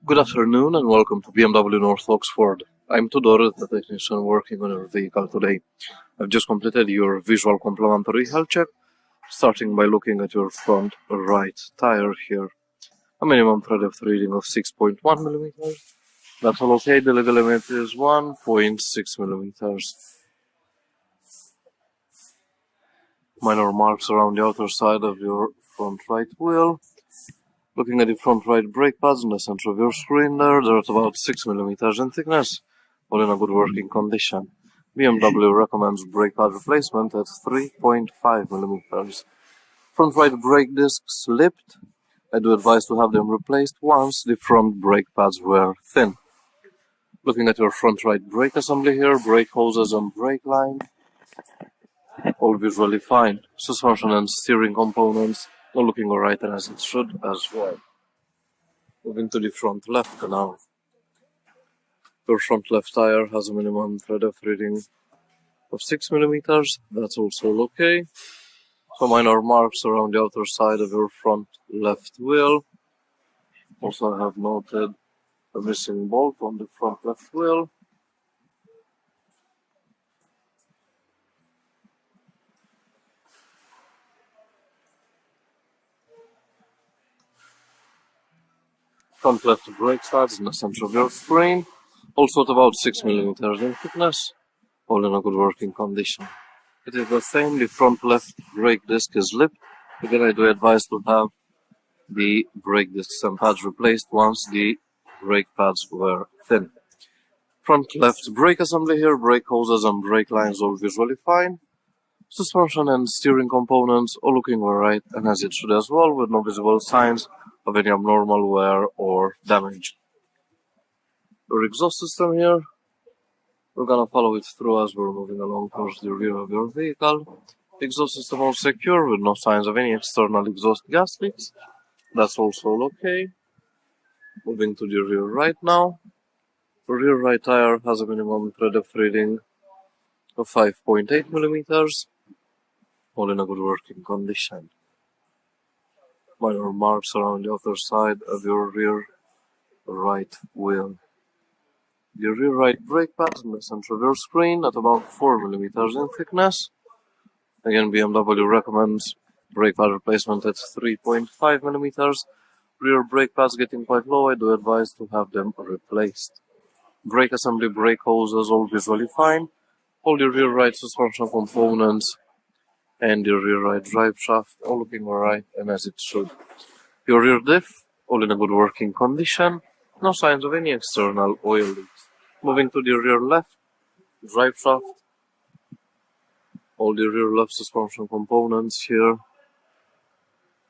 Good afternoon and welcome to BMW North Oxford. I'm Tudor, the technician working on your vehicle today. I've just completed your visual complementary health check, starting by looking at your front right tire here. A minimum thread depth reading of 6.1 millimeters. That's all okay. The legal limit is 1.6 millimeters. Minor marks around the outer side of your front right wheel. Looking at the front right brake pads in the center of your screen there, they're at about 6 millimeters in thickness, all in a good working condition. BMW recommends brake pad replacement at 3.5 millimeters. Front right brake discs slipped. I do advise to have them replaced once the front brake pads were thin. Looking at your front right brake assembly here, brake hoses and brake line, all visually fine. Suspension and steering components all looking alright and as it should as well. Moving to the front left now. Your front left tire has a minimum thread depth reading of 6 millimeters. That's also okay. Some minor marks around the outer side of your front left wheel. Also I have noted a missing bolt on the front left wheel. Front left brake pads in the center of your screen, also at about 6 millimeters in thickness, all in a good working condition. It is the same, the front left brake disc is lipped. Again, I do advise to have the brake discs and pads replaced once the brake pads were thin. Front left brake assembly here, brake hoses and brake lines all visually fine. Suspension and steering components all looking alright and as it should as well, with no visible signs of any abnormal wear or damage. Your exhaust system here, we're gonna follow it through as we're moving along towards the rear of your vehicle. Exhaust system all secure with no signs of any external exhaust gas leaks. That's also okay. Moving to the rear right now. The rear right tire has a minimum thread depth reading of 5.8 millimeters, all in a good working condition. Minor marks around the other side of your rear right wheel. The rear right brake pads in the center of your screen at about 4 millimeters in thickness. Again, BMW recommends brake pad replacement at 3.5 millimeters. Rear brake pads getting quite low, I do advise to have them replaced. Brake assembly, brake hoses all visually fine. All the rear right suspension components and the rear right drive shaft all looking alright and as it should. Your rear diff all in a good working condition, no signs of any external oil leaks. Moving to the rear left drive shaft, all the rear left suspension components here,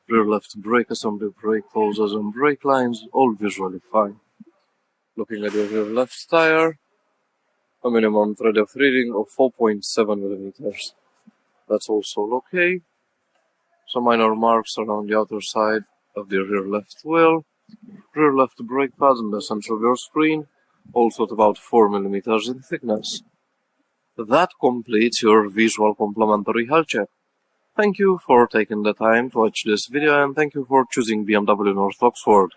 rear left brake assembly, brake hoses and brake lines all visually fine. Looking at your rear left tire, a minimum thread depth reading of 4.7 millimeters. That's also okay. Some minor marks around the outer side of the rear left wheel. Rear left brake pads in the center of your screen, also at about 4 millimeters in thickness. That completes your visual complementary health check. Thank you for taking the time to watch this video and thank you for choosing BMW North Oxford.